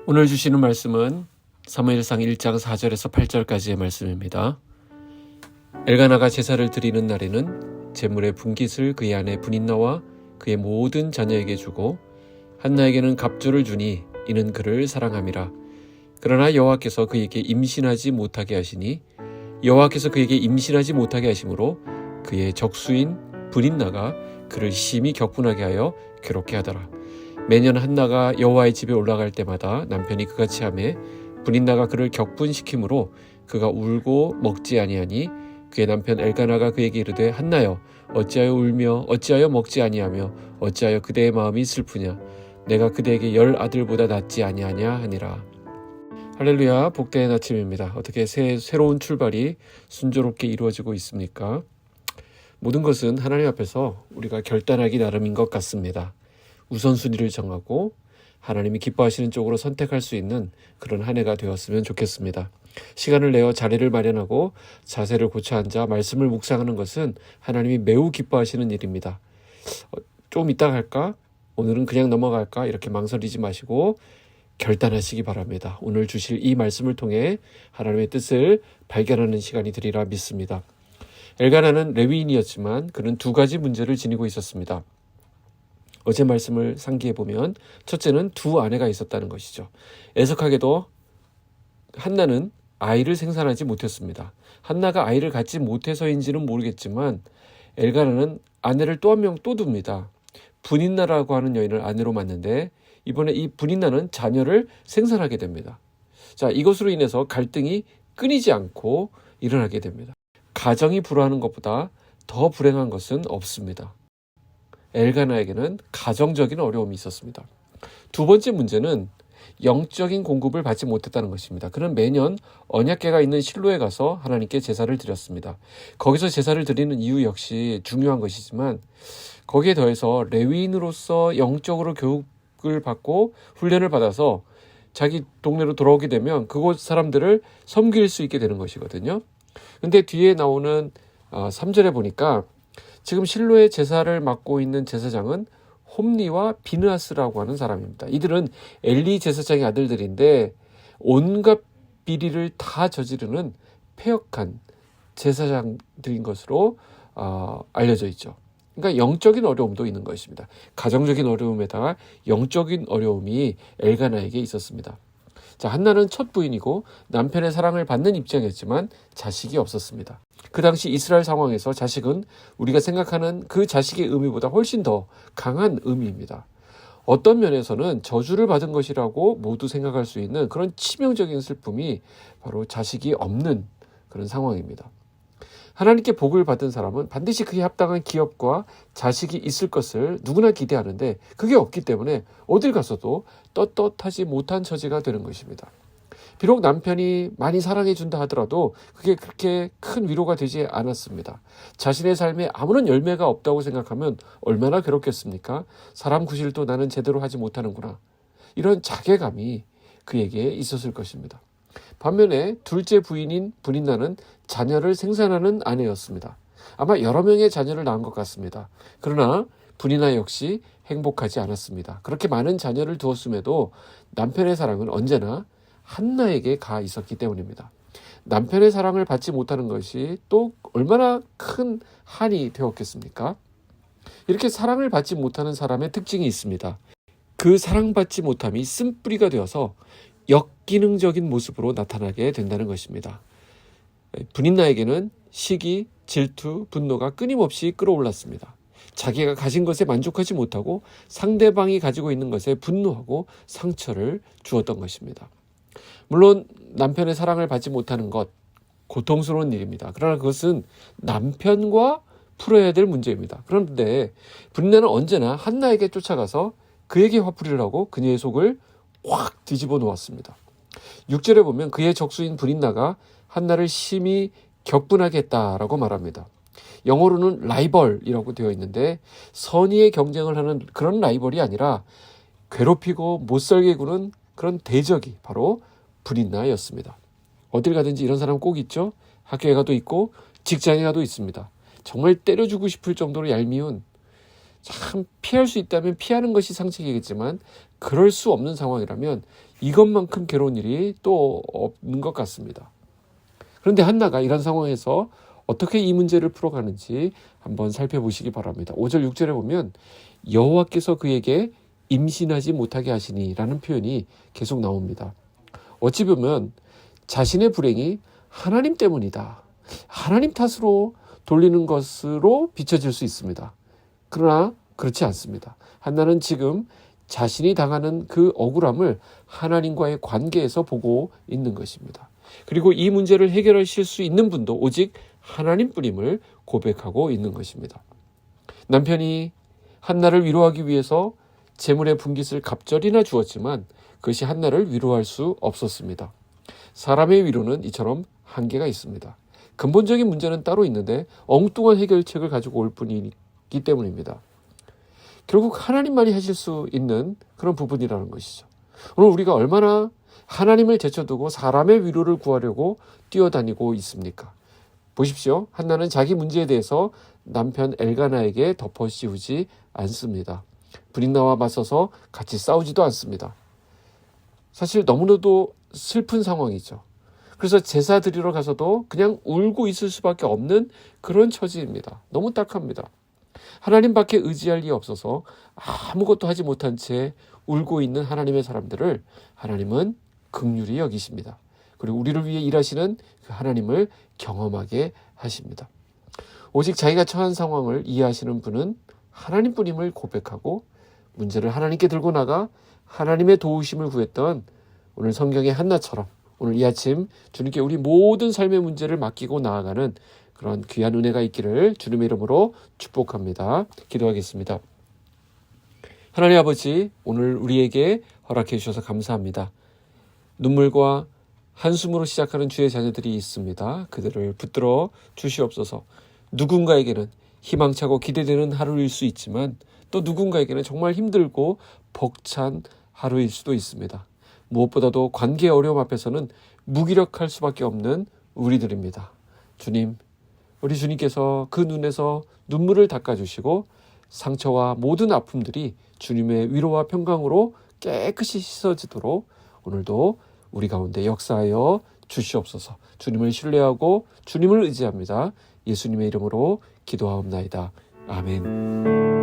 오늘 주시는 말씀은 사무엘상 1장 4절에서 8절까지의 말씀입니다. 엘가나가 제사를 드리는 날에는 제물의 분깃을 그의 아내 브닌나와 그의 모든 자녀에게 주고 한나에게는 갑주를 주니 이는 그를 사랑함이라. 그러나 여호와께서 그에게 임신하지 못하게 하시니 여호와께서 그에게 임신하지 못하게 하심으로 그의 적수인 브닌나가 그를 심히 격분하게 하여 괴롭게 하더라. 매년 한나가 여호와의 집에 올라갈 때마다 남편이 그같이 하매 브닌나가 그를 격분시키므로 그가 울고 먹지 아니하니 그의 남편 엘가나가 그에게 이르되 한나여 어찌하여 울며 어찌하여 먹지 아니하며 어찌하여 그대의 마음이 슬프냐 내가 그대에게 10 아들보다 낫지 아니하냐 하니라. 할렐루야, 복된 아침입니다. 어떻게 새로운 출발이 순조롭게 이루어지고 있습니까? 모든 것은 하나님 앞에서 우리가 결단하기 나름인 것 같습니다. 우선순위를 정하고 하나님이 기뻐하시는 쪽으로 선택할 수 있는 그런 한 해가 되었으면 좋겠습니다. 시간을 내어 자리를 마련하고 자세를 고쳐 앉아 말씀을 묵상하는 것은 하나님이 매우 기뻐하시는 일입니다. 좀 이따 갈까? 오늘은 그냥 넘어갈까? 이렇게 망설이지 마시고 결단하시기 바랍니다. 오늘 주실 이 말씀을 통해 하나님의 뜻을 발견하는 시간이 되리라 믿습니다. 엘가나는 레위인이었지만 그는 두 가지 문제를 지니고 있었습니다. 어제 말씀을 상기해보면 첫째는 두 아내가 있었다는 것이죠. 애석하게도 한나는 아이를 생산하지 못했습니다. 한나가 아이를 갖지 못해서인지는 모르겠지만 엘가나는 아내를 또 한 명 또 둡니다. 브닌나라고 하는 여인을 아내로 맡는데 이번에 이 브닌나는 자녀를 생산하게 됩니다. 자, 이것으로 인해서 갈등이 끊이지 않고 일어나게 됩니다. 가정이 불화하는 것보다 더 불행한 것은 없습니다. 엘가나에게는 가정적인 어려움이 있었습니다. 두 번째 문제는 영적인 공급을 받지 못했다는 것입니다. 그는 매년 언약궤가 있는 실로에 가서 하나님께 제사를 드렸습니다. 거기서 제사를 드리는 이유 역시 중요한 것이지만 거기에 더해서 레위인으로서 영적으로 교육을 받고 훈련을 받아서 자기 동네로 돌아오게 되면 그곳 사람들을 섬길 수 있게 되는 것이거든요. 근데 뒤에 나오는 3절에 보니까 지금 실로의 제사를 맡고 있는 제사장은 홈리와 비느하스라고 하는 사람입니다. 이들은 엘리 제사장의 아들들인데 온갖 비리를 다 저지르는 패역한 제사장들인 것으로 알려져 있죠. 그러니까 영적인 어려움도 있는 것입니다. 가정적인 어려움에다가 영적인 어려움이 엘가나에게 있었습니다. 자, 한나는 첫 부인이고 남편의 사랑을 받는 입장이었지만 자식이 없었습니다. 그 당시 이스라엘 상황에서 자식은 우리가 생각하는 그 자식의 의미보다 훨씬 더 강한 의미입니다. 어떤 면에서는 저주를 받은 것이라고 모두 생각할 수 있는 그런 치명적인 슬픔이 바로 자식이 없는 그런 상황입니다. 하나님께 복을 받은 사람은 반드시 그에 합당한 기업과 자식이 있을 것을 누구나 기대하는데 그게 없기 때문에 어딜 가서도 떳떳하지 못한 처지가 되는 것입니다. 비록 남편이 많이 사랑해준다 하더라도 그게 그렇게 큰 위로가 되지 않았습니다. 자신의 삶에 아무런 열매가 없다고 생각하면 얼마나 괴롭겠습니까? 사람 구실도 나는 제대로 하지 못하는구나. 이런 자괴감이 그에게 있었을 것입니다. 반면에 둘째 부인인 브닌나는 자녀를 생산하는 아내였습니다. 아마 여러 명의 자녀를 낳은 것 같습니다. 그러나 브닌나 역시 행복하지 않았습니다. 그렇게 많은 자녀를 두었음에도 남편의 사랑은 언제나 한나에게 가 있었기 때문입니다. 남편의 사랑을 받지 못하는 것이 또 얼마나 큰 한이 되었겠습니까? 이렇게 사랑을 받지 못하는 사람의 특징이 있습니다. 그 사랑받지 못함이 쓴뿌리가 되어서 역기능적인 모습으로 나타나게 된다는 것입니다. 브닌나에게는 시기, 질투, 분노가 끊임없이 끌어올랐습니다. 자기가 가진 것에 만족하지 못하고 상대방이 가지고 있는 것에 분노하고 상처를 주었던 것입니다. 물론 남편의 사랑을 받지 못하는 것, 고통스러운 일입니다. 그러나 그것은 남편과 풀어야 될 문제입니다. 그런데 브닌나는 언제나 한나에게 쫓아가서 그에게 화풀이를 하고 그녀의 속을 확 뒤집어 놓았습니다. 6절에 보면 그의 적수인 브닌나가 한나를 심히 격분하게 했다라고 말합니다. 영어로는 라이벌이라고 되어 있는데 선의의 경쟁을 하는 그런 라이벌이 아니라 괴롭히고 못살게 구는 그런 대적이 바로 브닌나였습니다. 어딜 가든지 이런 사람 꼭 있죠. 학교에 가도 있고 직장에 가도 있습니다. 정말 때려주고 싶을 정도로 얄미운, 참 피할 수 있다면 피하는 것이 상책이겠지만 그럴 수 없는 상황이라면 이것만큼 괴로운 일이 또 없는 것 같습니다. 그런데 한나가 이런 상황에서 어떻게 이 문제를 풀어가는지 한번 살펴보시기 바랍니다. 5절 6절에 보면 여호와께서 그에게 임신하지 못하게 하시니 라는 표현이 계속 나옵니다. 어찌 보면 자신의 불행이 하나님 때문이다, 하나님 탓으로 돌리는 것으로 비춰질 수 있습니다. 그러나 그렇지 않습니다. 한나는 지금 자신이 당하는 그 억울함을 하나님과의 관계에서 보고 있는 것입니다. 그리고 이 문제를 해결하실 수 있는 분도 오직 하나님뿐임을 고백하고 있는 것입니다. 남편이 한나를 위로하기 위해서 재물의 분깃을 갑절이나 주었지만 그것이 한나를 위로할 수 없었습니다. 사람의 위로는 이처럼 한계가 있습니다. 근본적인 문제는 따로 있는데 엉뚱한 해결책을 가지고 올 뿐이기 때문입니다. 결국 하나님만이 하실 수 있는 그런 부분이라는 것이죠. 오늘 우리가 얼마나 하나님을 제쳐두고 사람의 위로를 구하려고 뛰어다니고 있습니까? 보십시오. 한나는 자기 문제에 대해서 남편 엘가나에게 덮어씌우지 않습니다. 브린나와 맞서서 같이 싸우지도 않습니다. 사실 너무나도 슬픈 상황이죠. 그래서 제사 드리러 가서도 그냥 울고 있을 수밖에 없는 그런 처지입니다. 너무 딱합니다. 하나님밖에 의지할 리 없어서 아무것도 하지 못한 채 울고 있는 하나님의 사람들을 하나님은 긍휼히 여기십니다. 그리고 우리를 위해 일하시는 그 하나님을 경험하게 하십니다. 오직 자기가 처한 상황을 이해하시는 분은 하나님뿐임을 고백하고 문제를 하나님께 들고 나가 하나님의 도우심을 구했던 오늘 성경의 한나처럼 오늘 이 아침 주님께 우리 모든 삶의 문제를 맡기고 나아가는 그런 귀한 은혜가 있기를 주님의 이름으로 축복합니다. 기도하겠습니다. 하나님 아버지, 오늘 우리에게 허락해 주셔서 감사합니다. 눈물과 한숨으로 시작하는 주의 자녀들이 있습니다. 그들을 붙들어 주시옵소서. 누군가에게는 희망차고 기대되는 하루일 수 있지만 또 누군가에게는 정말 힘들고 벅찬 하루일 수도 있습니다. 무엇보다도 관계의 어려움 앞에서는 무기력할 수밖에 없는 우리들입니다. 주님, 우리 주님께서 그 눈에서 눈물을 닦아주시고 상처와 모든 아픔들이 주님의 위로와 평강으로 깨끗이 씻어지도록 오늘도 우리 가운데 역사하여 주시옵소서. 주님을 신뢰하고 주님을 의지합니다. 예수님의 이름으로 기도하옵나이다. 아멘.